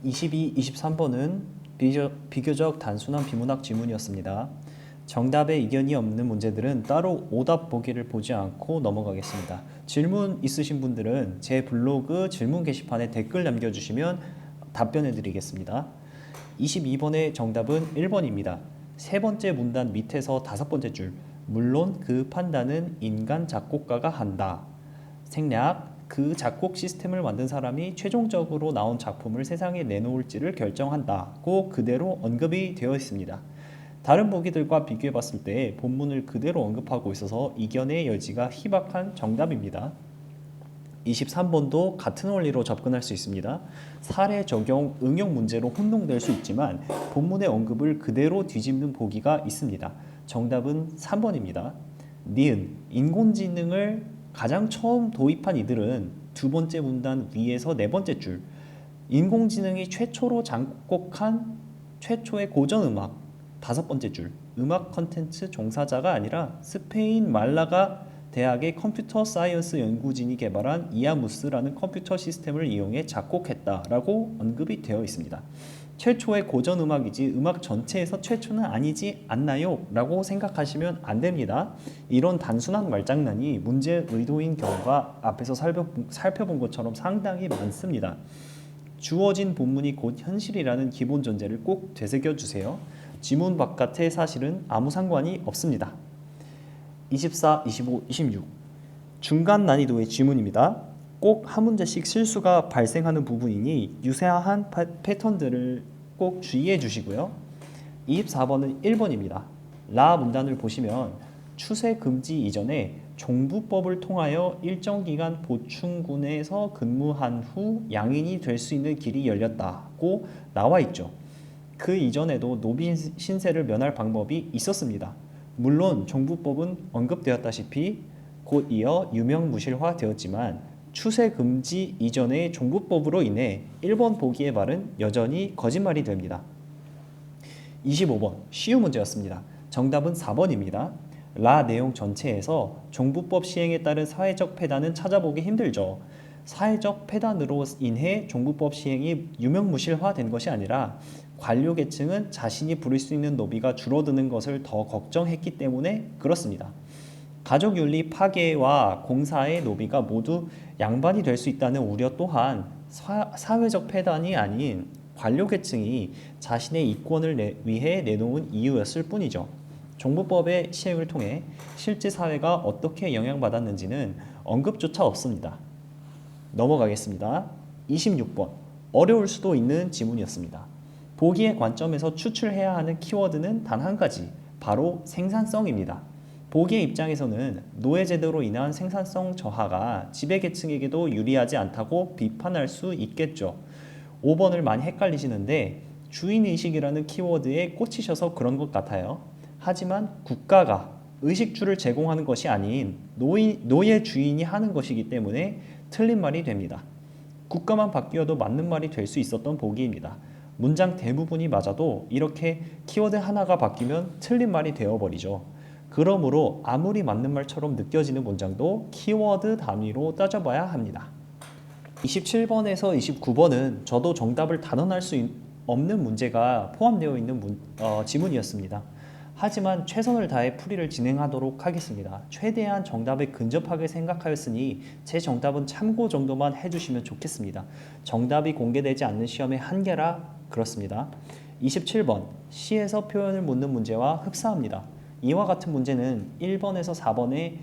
22, 23번은 비교적 단순한 비문학 지문이었습니다. 정답에 이견이 없는 문제들은 따로 오답 보기를 보지 않고 넘어가겠습니다. 질문 있으신 분들은 제 블로그 질문 게시판에 댓글 남겨주시면 답변해 드리겠습니다. 22번의 정답은 1번입니다. 세 번째 문단 밑에서 다섯 번째 줄, 물론 그 판단은 인간 작곡가가 한다. 생략, 그 작곡 시스템을 만든 사람이 최종적으로 나온 작품을 세상에 내놓을지를 결정한다고 그대로 언급이 되어 있습니다. 다른 보기들과 비교해 봤을 때 본문을 그대로 언급하고 있어서 이견의 여지가 희박한 정답입니다. 23번도 같은 원리로 접근할 수 있습니다. 사례 적용, 응용 문제로 혼동될 수 있지만 본문의 언급을 그대로 뒤집는 보기가 있습니다. 정답은 3번입니다. 니은, 인공지능을 가장 처음 도입한 이들은 두 번째 문단 위에서 네 번째 줄, 인공지능이 최초로 작곡한 최초의 고전음악, 다섯 번째 줄, 음악 컨텐츠 종사자가 아니라 스페인 말라가 대학의 컴퓨터 사이언스 연구진이 개발한 이아무스라는 컴퓨터 시스템을 이용해 작곡했다라고 언급이 되어 있습니다. 최초의 고전 음악이지 음악 전체에서 최초는 아니지 않나요? 라고 생각하시면 안 됩니다. 이런 단순한 말장난이 문제 의도인 경우가 앞에서 살펴본 것처럼 상당히 많습니다. 주어진 본문이 곧 현실이라는 기본 전제를 꼭 되새겨 주세요. 지문 바깥의 사실은 아무 상관이 없습니다. 24, 25, 26 중간 난이도의 지문입니다. 꼭 한 문제씩 실수가 발생하는 부분이니 유사한 패턴들을 꼭 주의해 주시고요. 24번은 1번입니다. 라 문단을 보시면 추세 금지 이전에 종부법을 통하여 일정 기간 보충군에서 근무한 후 양인이 될 수 있는 길이 열렸다고 나와 있죠. 그 이전에도 노비 신세를 면할 방법이 있었습니다. 물론 종부법은 언급되었다시피 곧 이어 유명무실화 되었지만 추세 금지 이전의 종부법으로 인해 1번 보기의 말은 여전히 거짓말이 됩니다. 25번 쉬운 문제였습니다. 정답은 4번입니다. 라 내용 전체에서 종부법 시행에 따른 사회적 폐단은 찾아보기 힘들죠. 사회적 폐단으로 인해 종부법 시행이 유명무실화된 것이 아니라 관료계층은 자신이 부릴 수 있는 노비가 줄어드는 것을 더 걱정했기 때문에 그렇습니다. 가족윤리 파괴와 공사의 노비가 모두 양반이 될 수 있다는 우려 또한 사회적 폐단이 아닌 관료계층이 자신의 이권을 위해 내놓은 이유였을 뿐이죠. 종부법의 시행을 통해 실제 사회가 어떻게 영향받았는지는 언급조차 없습니다. 넘어가겠습니다. 26번 어려울 수도 있는 지문이었습니다. 보기의 관점에서 추출해야 하는 키워드는 단 한 가지, 바로 생산성입니다. 보기의 입장에서는 노예제도로 인한 생산성 저하가 지배계층에게도 유리하지 않다고 비판할 수 있겠죠. 5번을 많이 헷갈리시는데 주인의식이라는 키워드에 꽂히셔서 그런 것 같아요. 하지만 국가가 의식주를 제공하는 것이 아닌 노예 주인이 하는 것이기 때문에 틀린 말이 됩니다. 국가만 바뀌어도 맞는 말이 될 수 있었던 보기입니다. 문장 대부분이 맞아도 이렇게 키워드 하나가 바뀌면 틀린 말이 되어버리죠. 그러므로 아무리 맞는 말처럼 느껴지는 문장도 키워드 단위로 따져봐야 합니다. 27번에서 29번은 저도 정답을 단언할 수 없는 문제가 포함되어 있는 지문이었습니다. 하지만 최선을 다해 풀이를 진행하도록 하겠습니다. 최대한 정답에 근접하게 생각하였으니 제 정답은 참고 정도만 해주시면 좋겠습니다. 정답이 공개되지 않는 시험의 한계라 그렇습니다. 27번 시에서 표현을 묻는 문제와 흡사합니다. 이와 같은 문제는 1번에서 4번의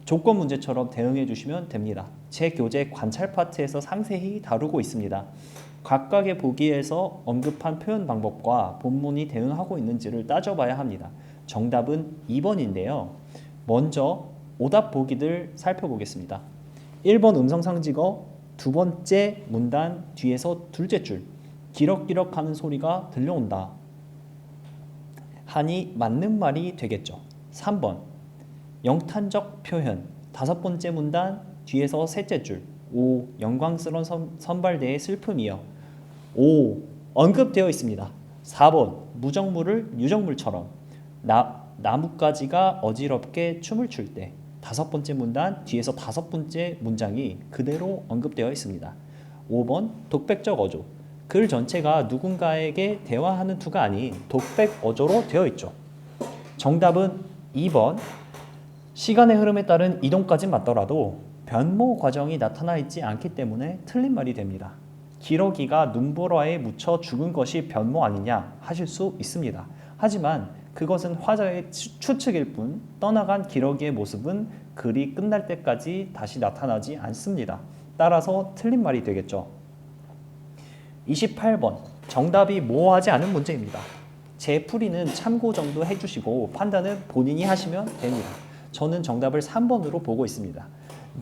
조건 문제처럼 대응해 주시면 됩니다. 제 교재 관찰 파트에서 상세히 다루고 있습니다. 각각의 보기에서 언급한 표현 방법과 본문이 대응하고 있는지를 따져봐야 합니다. 정답은 2번인데요. 먼저 오답 보기들 살펴보겠습니다. 1번 음성상징어 두 번째 문단 뒤에서 둘째 줄 기럭기럭 하는 소리가 들려온다 하니 맞는 말이 되겠죠. 3번 영탄적 표현 다섯 번째 문단 뒤에서 셋째 줄 오 영광스러운 선발대의 슬픔이여 오 언급되어 있습니다. 4번 무정물을 유정물처럼 나뭇가지가 어지럽게 춤을 출 때 다섯 번째 문단 뒤에서 다섯 번째 문장이 그대로 언급되어 있습니다. 5번 독백적 어조 글 전체가 누군가에게 대화하는 투가 아닌 독백 어조로 되어 있죠. 정답은 2번. 시간의 흐름에 따른 이동까지 맞더라도 변모 과정이 나타나 있지 않기 때문에 틀린 말이 됩니다. 기러기가 눈보라에 묻혀 죽은 것이 변모 아니냐 하실 수 있습니다. 하지만 그것은 화자의 추측일 뿐 떠나간 기러기의 모습은 글이 끝날 때까지 다시 나타나지 않습니다. 따라서 틀린 말이 되겠죠. 28번. 정답이 모호하지 않은 문제입니다. 제 풀이는 참고 정도 해주시고 판단은 본인이 하시면 됩니다. 저는 정답을 3번으로 보고 있습니다.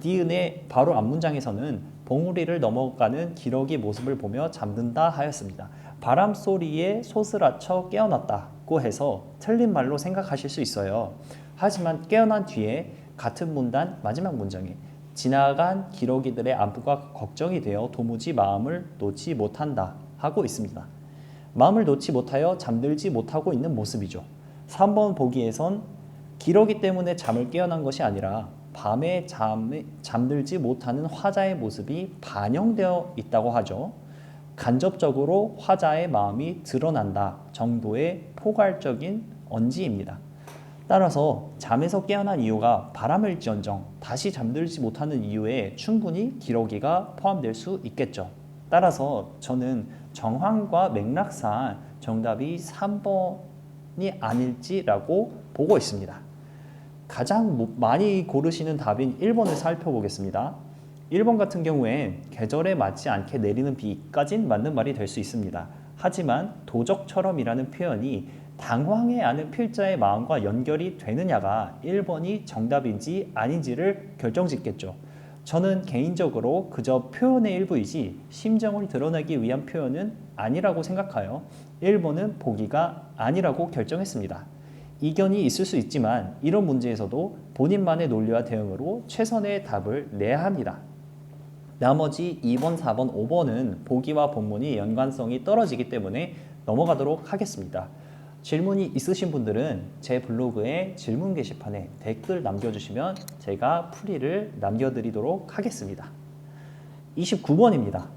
니은의 바로 앞문장에서는 봉우리를 넘어가는 기러기 모습을 보며 잠든다 하였습니다. 바람 소리에 소스라쳐 깨어났다고 해서 틀린 말로 생각하실 수 있어요. 하지만 깨어난 뒤에 같은 문단 마지막 문장에 지나간 기러기들의 안부가 걱정이 되어 도무지 마음을 놓지 못한다 하고 있습니다. 마음을 놓지 못하여 잠들지 못하고 있는 모습이죠. 3번 보기에선 기러기 때문에 잠을 깨어난 것이 아니라 밤에 잠들지 못하는 화자의 모습이 반영되어 있다고 하죠. 간접적으로 화자의 마음이 드러난다 정도의 포괄적인 언지입니다. 따라서 잠에서 깨어난 이유가 바람일지언정 다시 잠들지 못하는 이유에 충분히 기러기가 포함될 수 있겠죠. 따라서 저는 정황과 맥락상 정답이 3번이 아닐지라고 보고 있습니다. 가장 많이 고르시는 답인 1번을 살펴보겠습니다. 1번 같은 경우에 계절에 맞지 않게 내리는 비까진 맞는 말이 될 수 있습니다. 하지만 도적처럼이라는 표현이 당황해하는 필자의 마음과 연결이 되느냐가 1번이 정답인지 아닌지를 결정짓겠죠. 저는 개인적으로 그저 표현의 일부이지 심정을 드러내기 위한 표현은 아니라고 생각하여 1번은 보기가 아니라고 결정했습니다. 이견이 있을 수 있지만 이런 문제에서도 본인만의 논리와 대응으로 최선의 답을 내야 합니다. 나머지 2번, 4번, 5번은 보기와 본문이 연관성이 떨어지기 때문에 넘어가도록 하겠습니다. 질문이 있으신 분들은 제 블로그에 질문 게시판에 댓글 남겨주시면 제가 풀이를 남겨드리도록 하겠습니다. 29번입니다.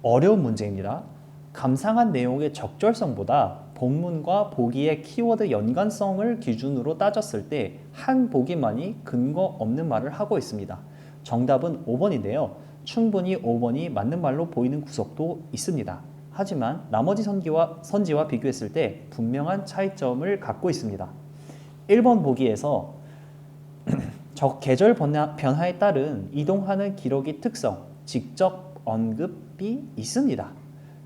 어려운 문제입니다. 감상한 내용의 적절성보다 본문과 보기의 키워드 연관성을 기준으로 따졌을 때 한 보기만이 근거 없는 말을 하고 있습니다. 정답은 5번인데요. 충분히 5번이 맞는 말로 보이는 구석도 있습니다. 하지만 나머지 선지와 비교했을 때 분명한 차이점을 갖고 있습니다. 1번 보기에서 계절 변화에 따른 이동하는 기러기 특성, 직접 언급이 있습니다.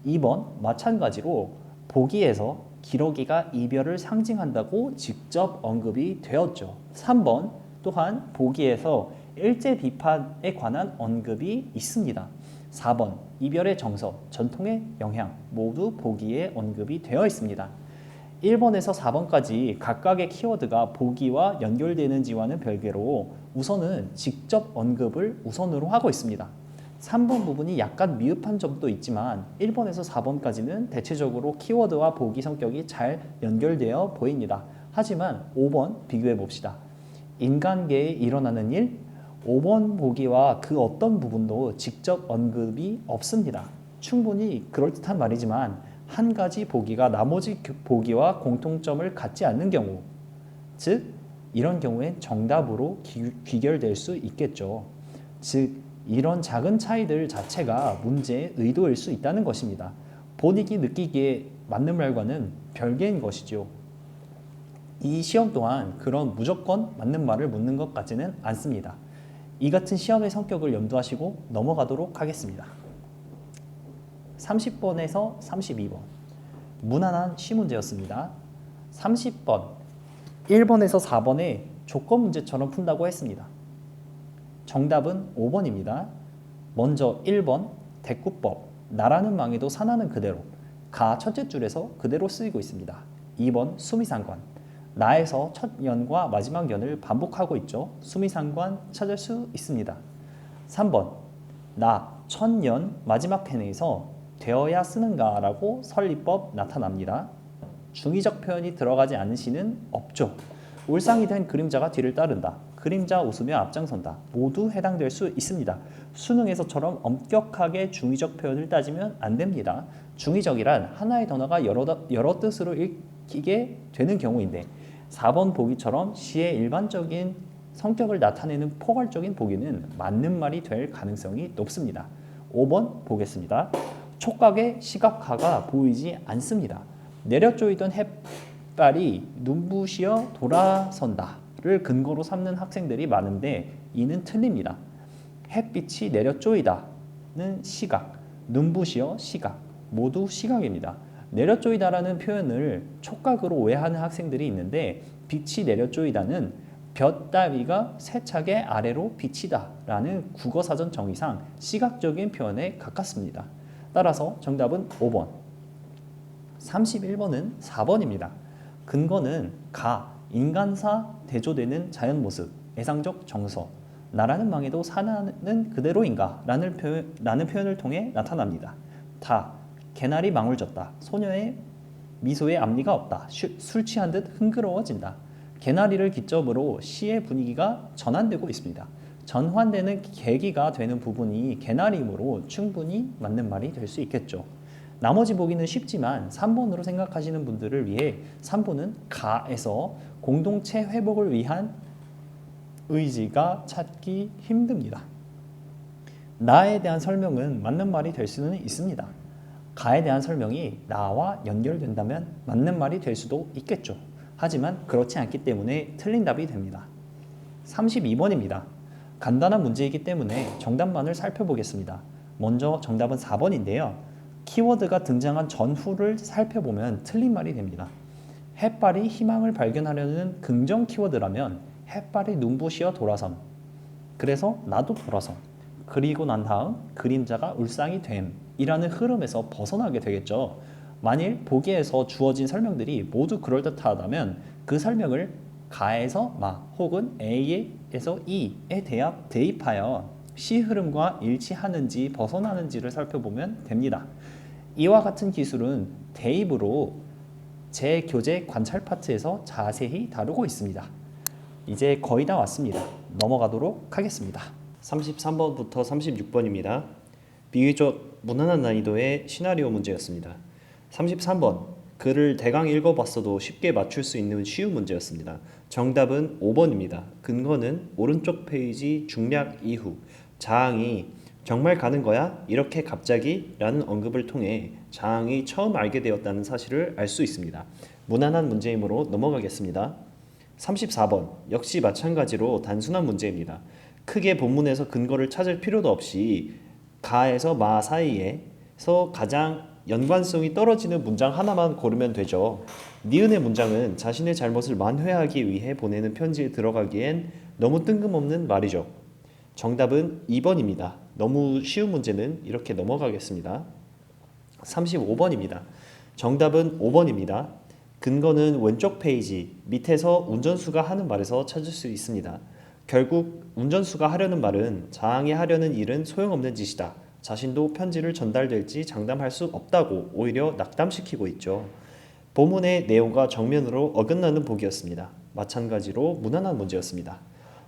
2번 마찬가지로 보기에서 기러기가 이별을 상징한다고 직접 언급이 되었죠. 3번 또한 보기에서 일제 비판에 관한 언급이 있습니다. 4번 이별의 정서, 전통의 영향 모두 보기에 언급이 되어 있습니다. 1번에서 4번까지 각각의 키워드가 보기와 연결되는지와는 별개로 우선은 직접 언급을 우선으로 하고 있습니다. 3번 부분이 약간 미흡한 점도 있지만 1번에서 4번까지는 대체적으로 키워드와 보기 성격이 잘 연결되어 보입니다. 하지만 5번 비교해 봅시다. 인간계에 일어나는 일, 5번 보기와 그 어떤 부분도 직접 언급이 없습니다. 충분히 그럴듯한 말이지만 한 가지 보기가 나머지 보기와 공통점을 갖지 않는 경우, 즉 이런 경우엔 정답으로 귀결될 수 있겠죠. 즉 이런 작은 차이들 자체가 문제의 의도일 수 있다는 것입니다. 본인이 느끼기에 맞는 말과는 별개인 것이죠. 이 시험 또한 그런 무조건 맞는 말을 묻는 것 같지는 않습니다. 이 같은 시험의 성격을 염두하시고 넘어가도록 하겠습니다. 30번에서 32번 무난한 시문제였습니다. 30번 1번에서 4번에 조건 문제처럼 푼다고 했습니다. 정답은 5번입니다. 먼저 1번 대꾸법 나라는 망해도 사나는 그대로 가 첫째 줄에서 그대로 쓰이고 있습니다. 2번 수미상관 나에서 첫 연과 마지막 연을 반복하고 있죠. 수미상관 찾을 수 있습니다. 3번 나, 첫연, 마지막 회내에서 되어야 쓰는가 라고 설리법 나타납니다. 중의적 표현이 들어가지 않은 시는 없죠. 울상이 된 그림자가 뒤를 따른다. 그림자 웃으며 앞장선다 모두 해당될 수 있습니다. 수능에서처럼 엄격하게 중의적 표현을 따지면 안 됩니다. 중의적이란 하나의 단어가 여러 뜻으로 읽히게 되는 경우인데 4번 보기처럼 시의 일반적인 성격을 나타내는 포괄적인 보기는 맞는 말이 될 가능성이 높습니다. 5번 보겠습니다. 촉각의 시각화가 보이지 않습니다. 내려쪼이던 햇발이 눈부시어 돌아선다를 근거로 삼는 학생들이 많은데 이는 틀립니다. 햇빛이 내려쪼이다는 시각, 눈부시어 시각, 모두 시각입니다. 내려쪼이다라는 표현을 촉각으로 오해하는 학생들이 있는데 빛이 내려쪼이다는 볕 따위가 세차게 아래로 비치다 라는 국어사전 정의상 시각적인 표현에 가깝습니다. 따라서 정답은 5번. 31번은 4번입니다. 근거는 인간사 대조되는 자연 모습, 애상적 정서, 나라는 망해도 사나는 그대로인가 라는 표현을 통해 나타납니다. 개나리 망울졌다. 소녀의 미소에 앞니가 없다. 술 취한 듯 흥그러워진다. 개나리를 기점으로 시의 분위기가 전환되고 있습니다. 전환되는 계기가 되는 부분이 개나리이므로 충분히 맞는 말이 될 수 있겠죠. 나머지 보기는 쉽지만 3번으로 생각하시는 분들을 위해 3번은 가에서 공동체 회복을 위한 의지가 찾기 힘듭니다. 나에 대한 설명은 맞는 말이 될 수는 있습니다. 가에 대한 설명이 나와 연결된다면 맞는 말이 될 수도 있겠죠. 하지만 그렇지 않기 때문에 틀린 답이 됩니다. 32번입니다. 간단한 문제이기 때문에 정답만을 살펴보겠습니다. 먼저 정답은 4번인데요. 키워드가 등장한 전후를 살펴보면 틀린 말이 됩니다. 햇발이 희망을 발견하려는 긍정 키워드라면 햇발이 눈부시어 돌아섬. 그래서 나도 돌아섬. 그리고 난 다음 그림자가 울상이 됨이라는 흐름에서 벗어나게 되겠죠. 만일 보기에서 주어진 설명들이 모두 그럴듯하다면 그 설명을 가에서 마 혹은 A에서 E에 대입하여 시 흐름과 일치하는지 벗어나는지를 살펴보면 됩니다. 이와 같은 기술은 대입으로 제 교재 관찰 파트에서 자세히 다루고 있습니다. 이제 거의 다 왔습니다. 넘어가도록 하겠습니다. 33번부터 36번입니다. 비교적 무난한 난이도의 시나리오 문제였습니다. 33번, 글을 대강 읽어봤어도 쉽게 맞출 수 있는 쉬운 문제였습니다. 정답은 5번입니다. 근거는 오른쪽 페이지 중략 이후 자항이 정말 가는 거야? 이렇게 갑자기? 라는 언급을 통해 자항이 처음 알게 되었다는 사실을 알 수 있습니다. 무난한 문제이므로 넘어가겠습니다. 34번, 역시 마찬가지로 단순한 문제입니다. 크게 본문에서 근거를 찾을 필요도 없이 가에서 마 사이에서 가장 연관성이 떨어지는 문장 하나만 고르면 되죠. 니은의 문장은 자신의 잘못을 만회하기 위해 보내는 편지에 들어가기엔 너무 뜬금없는 말이죠. 정답은 2번입니다. 너무 쉬운 문제는 이렇게 넘어가겠습니다. 35번입니다. 정답은 5번입니다. 근거는 왼쪽 페이지 밑에서 운전수가 하는 말에서 찾을 수 있습니다. 결국 운전수가 하려는 말은 자항이 하려는 일은 소용없는 짓이다. 자신도 편지를 전달될지 장담할 수 없다고 오히려 낙담시키고 있죠. 본문의 내용과 정면으로 어긋나는 보기였습니다. 마찬가지로 무난한 문제였습니다.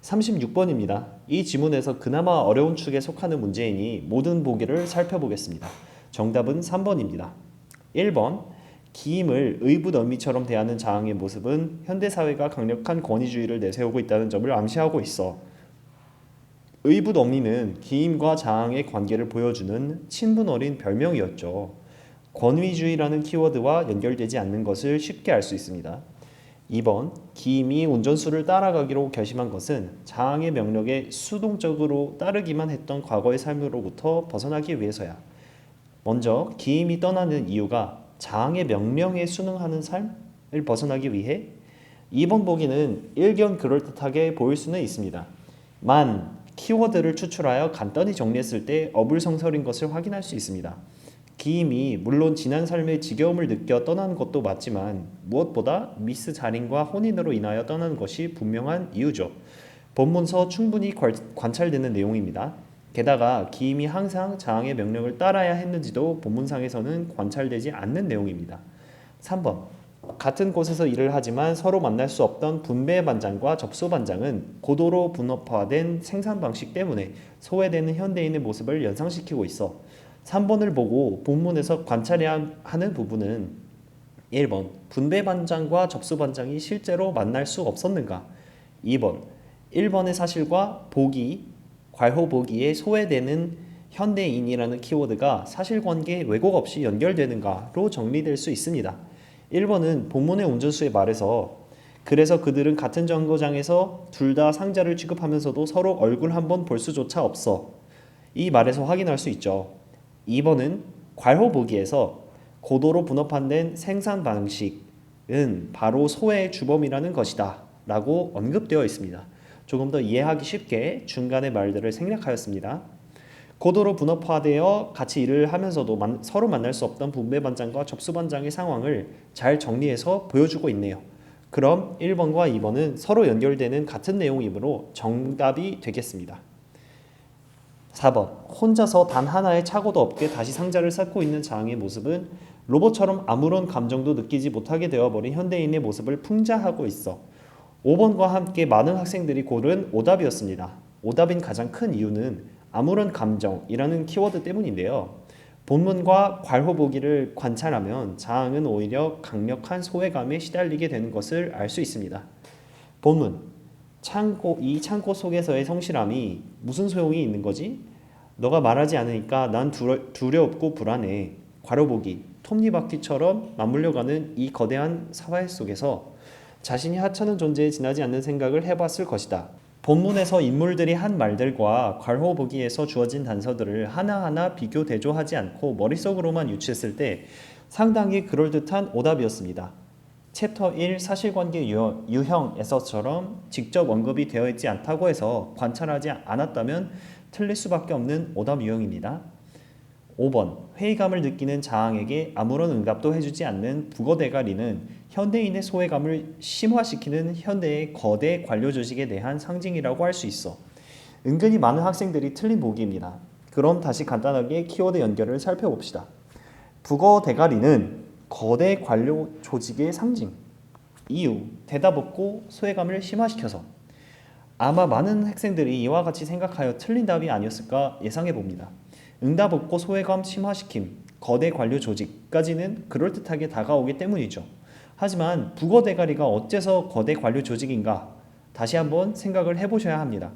36번입니다. 이 지문에서 그나마 어려운 축에 속하는 문제이니 모든 보기를 살펴보겠습니다. 정답은 3번입니다. 1번, 기임을 의붓어미처럼 대하는 자항의 모습은 현대사회가 강력한 권위주의를 내세우고 있다는 점을 암시하고 있어. 의붓어미는 기임과 자항의 관계를 보여주는 친분 어린 별명이었죠. 권위주의라는 키워드와 연결되지 않는 것을 쉽게 알 수 있습니다. 2번, 기임이 운전수를 따라가기로 결심한 것은 자항의 명령에 수동적으로 따르기만 했던 과거의 삶으로부터 벗어나기 위해서야. 먼저 기임이 떠나는 이유가 자항의 명령에 순응하는 삶을 벗어나기 위해. 2번 보기는 일견 그럴듯하게 보일 수는 있습니다. 키워드를 추출하여 간단히 정리했을 때 어불성설인 것을 확인할 수 있습니다. 기임이 물론 지난 삶의 지겨움을 느껴 떠나는 것도 맞지만 무엇보다 미스 자린과 혼인으로 인하여 떠나는 것이 분명한 이유죠. 본문서 충분히 관찰되는 내용입니다. 게다가 기임이 항상 자항의 명령을 따라야 했는지도 본문상에서는 관찰되지 않는 내용입니다. 3번, 같은 곳에서 일을 하지만 서로 만날 수 없던 분배 반장과 접수 반장은 고도로 분업화된 생산 방식 때문에 소외되는 현대인의 모습을 연상시키고 있어. 3번을 보고 본문에서 관찰해야 하는 부분은 1번 분배 반장과 접수 반장이 실제로 만날 수 없었는가? 2번 1번의 사실과 보기, 괄호보기에 소외되는 현대인이라는 키워드가 사실관계에 왜곡 없이 연결되는가로 정리될 수 있습니다. 1번은 본문의 운전수의 말에서 그래서 그들은 같은 정거장에서 둘 다 상자를 취급하면서도 서로 얼굴 한번 볼 수조차 없어. 이 말에서 확인할 수 있죠. 2번은 괄호보기에서 고도로 분업화된 생산 방식은 바로 소외의 주범이라는 것이다 라고 언급되어 있습니다. 조금 더 이해하기 쉽게 중간의 말들을 생략하였습니다. 고도로 분업화되어 같이 일을 하면서도 서로 만날 수 없던 분배 반장과 접수 반장의 상황을 잘 정리해서 보여주고 있네요. 그럼 1번과 2번은 서로 연결되는 같은 내용이므로 정답이 되겠습니다. 4번 혼자서 단 하나의 착오도 없게 다시 상자를 쌓고 있는 장의 모습은 로봇처럼 아무런 감정도 느끼지 못하게 되어버린 현대인의 모습을 풍자하고 있어. 5번과 함께 많은 학생들이 고른 오답이었습니다. 오답인 가장 큰 이유는 아무런 감정이라는 키워드 때문인데요. 본문과 괄호보기를 관찰하면 자항은 오히려 강력한 소외감에 시달리게 되는 것을 알 수 있습니다. 본문 이 창고 속에서의 성실함이 무슨 소용이 있는 거지? 너가 말하지 않으니까 난 두렵고 불안해. 괄호보기 톱니바퀴처럼 맞물려가는 이 거대한 사회 속에서 자신이 하찮은 존재에 지나지 않는 생각을 해봤을 것이다. 본문에서 인물들이 한 말들과 괄호보기에서 주어진 단서들을 하나하나 비교 대조하지 않고 머릿속으로만 유추했을 때 상당히 그럴듯한 오답이었습니다. 챕터 1 사실관계 유형에서처럼 직접 언급이 되어 있지 않다고 해서 관찰하지 않았다면 틀릴 수밖에 없는 오답 유형입니다. 5번 회의감을 느끼는 자항에게 아무런 응답도 해주지 않는 북어대가리는 현대인의 소외감을 심화시키는 현대의 거대 관료 조직에 대한 상징이라고 할 수 있어. 은근히 많은 학생들이 틀린 보기입니다. 그럼 다시 간단하게 키워드 연결을 살펴봅시다. 북어대가리는 거대 관료 조직의 상징. 이유, 대답 없고 소외감을 심화시켜서. 아마 많은 학생들이 이와 같이 생각하여 틀린 답이 아니었을까 예상해 봅니다. 응답 없고 소외감 심화시킴, 거대 관료 조직까지는 그럴듯하게 다가오기 때문이죠. 하지만 북어대가리가 어째서 거대 관료 조직인가? 다시 한번 생각을 해보셔야 합니다.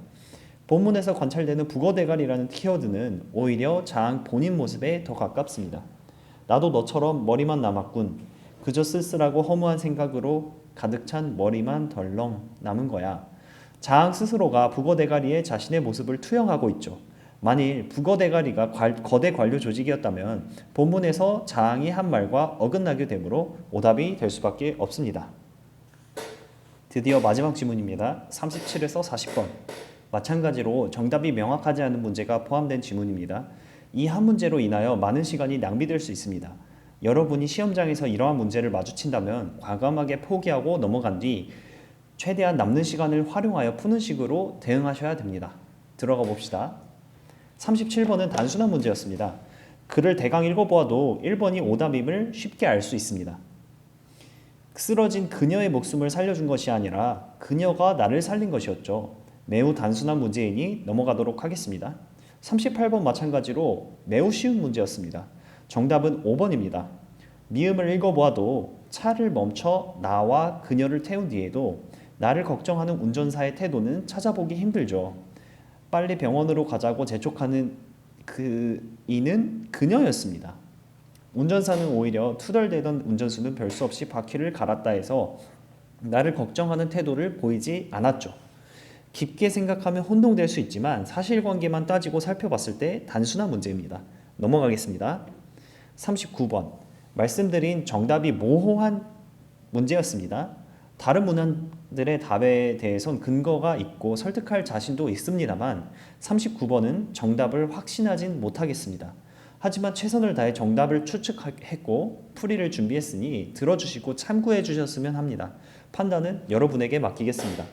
본문에서 관찰되는 북어대가리라는 키워드는 오히려 자항 본인 모습에 더 가깝습니다. 나도 너처럼 머리만 남았군. 그저 쓸쓸하고 허무한 생각으로 가득 찬 머리만 덜렁 남은 거야. 자항 스스로가 북어대가리의 자신의 모습을 투영하고 있죠. 만일 북어대가리가 거대 관료 조직이었다면 본문에서 자항이 한 말과 어긋나게 되므로 오답이 될 수밖에 없습니다. 드디어 마지막 지문입니다. 37에서 40번. 마찬가지로 정답이 명확하지 않은 문제가 포함된 지문입니다. 이 한 문제로 인하여 많은 시간이 낭비될 수 있습니다. 여러분이 시험장에서 이러한 문제를 마주친다면 과감하게 포기하고 넘어간 뒤 최대한 남는 시간을 활용하여 푸는 식으로 대응하셔야 됩니다. 들어가 봅시다. 37번은 단순한 문제였습니다. 글을 대강 읽어보아도 1번이 오답임을 쉽게 알 수 있습니다. 쓰러진 그녀의 목숨을 살려준 것이 아니라 그녀가 나를 살린 것이었죠. 매우 단순한 문제이니 넘어가도록 하겠습니다. 38번 마찬가지로 매우 쉬운 문제였습니다. 정답은 5번입니다. 미음을 읽어보아도 차를 멈춰 나와 그녀를 태운 뒤에도 나를 걱정하는 운전사의 태도는 찾아보기 힘들죠. 빨리 병원으로 가자고 재촉하는 이는 그녀였습니다. 운전사는 오히려 투덜대던 운전수는 별 수 없이 바퀴를 갈았다 해서 나를 걱정하는 태도를 보이지 않았죠. 깊게 생각하면 혼동될 수 있지만 사실관계만 따지고 살펴봤을 때 단순한 문제입니다. 넘어가겠습니다. 39번 말씀드린 정답이 모호한 문제였습니다. 다른 문항들의 답에 대해선 근거가 있고 설득할 자신도 있습니다만 39번은 정답을 확신하진 못하겠습니다. 하지만 최선을 다해 정답을 추측했고 풀이를 준비했으니 들어주시고 참고해 주셨으면 합니다. 판단은 여러분에게 맡기겠습니다.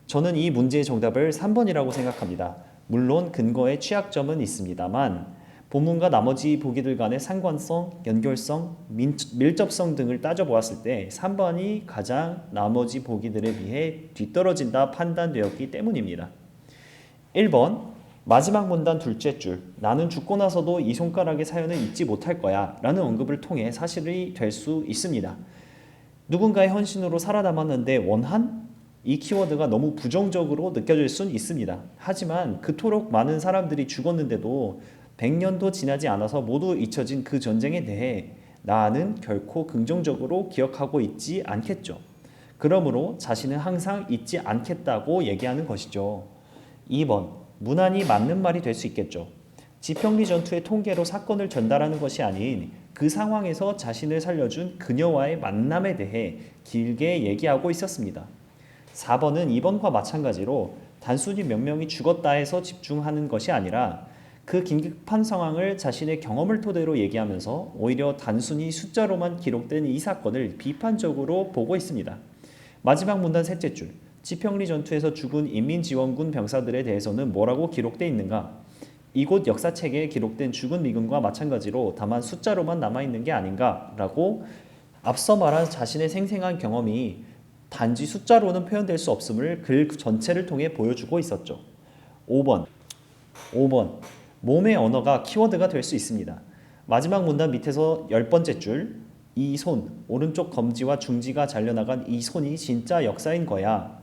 저는 이 문제의 정답을 3번이라고 생각합니다. 물론 근거에 취약점은 있습니다만 본문과 나머지 보기들 간의 상관성, 연결성, 밀접성 등을 따져보았을 때 3번이 가장 나머지 보기들에 비해 뒤떨어진다 판단되었기 때문입니다. 1번 마지막 문단 둘째 줄 나는 죽고 나서도 이 손가락의 사연을 잊지 못할 거야 라는 언급을 통해 사실이 될 수 있습니다. 누군가의 헌신으로 살아남았는데 원한? 이 키워드가 너무 부정적으로 느껴질 순 있습니다. 하지만 그토록 많은 사람들이 죽었는데도 100년도 지나지 않아서 모두 잊혀진 그 전쟁에 대해 나는 결코 긍정적으로 기억하고 있지 않겠죠. 그러므로 자신은 항상 잊지 않겠다고 얘기하는 것이죠. 2번 무난히 맞는 말이 될 수 있겠죠. 지평리 전투의 통계로 사건을 전달하는 것이 아닌 그 상황에서 자신을 살려준 그녀와의 만남에 대해 길게 얘기하고 있었습니다. 4번은 2번과 마찬가지로 단순히 몇 명이 죽었다 해서 집중하는 것이 아니라 그 긴급한 상황을 자신의 경험을 토대로 얘기하면서 오히려 단순히 숫자로만 기록된 이 사건을 비판적으로 보고 있습니다. 마지막 문단 셋째 줄 지평리 전투에서 죽은 인민지원군 병사들에 대해서는 뭐라고 기록되어 있는가? 이곳 역사책에 기록된 죽은 미군과 마찬가지로 다만 숫자로만 남아있는 게 아닌가라고 앞서 말한 자신의 생생한 경험이 단지 숫자로는 표현될 수 없음을 글 전체를 통해 보여주고 있었죠. 5번 몸의 언어가 키워드가 될 수 있습니다. 마지막 문단 밑에서 10번째 줄 이 손, 오른쪽 검지와 중지가 잘려나간 이 손이 진짜 역사인 거야.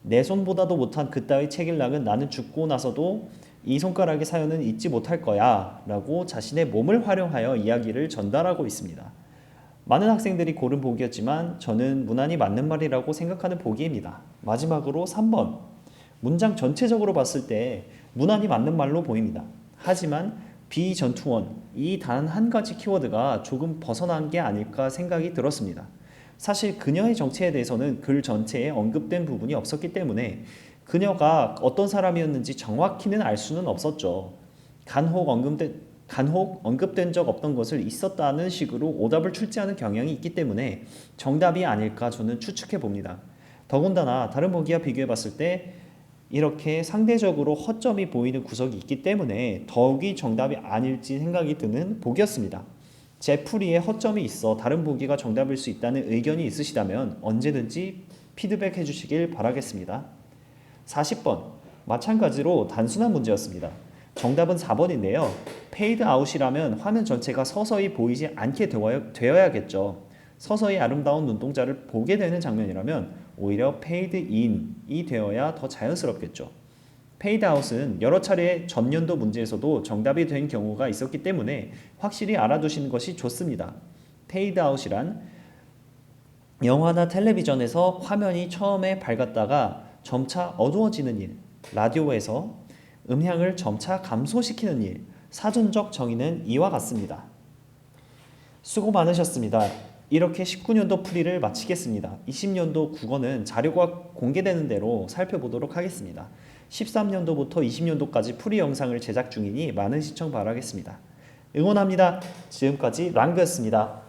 내 손보다도 못한 그따위 책일락은 나는 죽고 나서도 이 손가락의 사연은 잊지 못할 거야 라고 자신의 몸을 활용하여 이야기를 전달하고 있습니다. 많은 학생들이 고른 보기였지만 저는 무난히 맞는 말이라고 생각하는 보기입니다. 마지막으로 3번 문장 전체적으로 봤을 때 무난히 맞는 말로 보입니다. 하지만 비전투원 이 단 한 가지 키워드가 조금 벗어난 게 아닐까 생각이 들었습니다. 사실 그녀의 정체에 대해서는 글 전체에 언급된 부분이 없었기 때문에 그녀가 어떤 사람이었는지 정확히는 알 수는 없었죠. 간혹 언급된 적 없던 것을 있었다는 식으로 오답을 출제하는 경향이 있기 때문에 정답이 아닐까 저는 추측해 봅니다. 더군다나 다른 보기와 비교해 봤을 때 이렇게 상대적으로 허점이 보이는 구석이 있기 때문에 더욱이 정답이 아닐지 생각이 드는 보기였습니다. 제 풀이에 허점이 있어 다른 보기가 정답일 수 있다는 의견이 있으시다면 언제든지 피드백해 주시길 바라겠습니다. 40번 마찬가지로 단순한 문제였습니다. 정답은 4번인데요. 페이드 아웃이라면 화면 전체가 서서히 보이지 않게 되어야겠죠. 서서히 아름다운 눈동자를 보게 되는 장면이라면 오히려 페이드 인이 되어야 더 자연스럽겠죠. 페이드 아웃은 여러 차례 전년도 문제에서도 정답이 된 경우가 있었기 때문에 확실히 알아두시는 것이 좋습니다. 페이드 아웃이란 영화나 텔레비전에서 화면이 처음에 밝았다가 점차 어두워지는 일, 라디오에서 음향을 점차 감소시키는 일, 사전적 정의는 이와 같습니다. 수고 많으셨습니다. 이렇게 19년도 풀이를 마치겠습니다. 20년도 국어는 자료가 공개되는 대로 살펴보도록 하겠습니다. 13년도부터 20년도까지 풀이 영상을 제작 중이니 많은 시청 바라겠습니다. 응원합니다. 지금까지 랑그였습니다.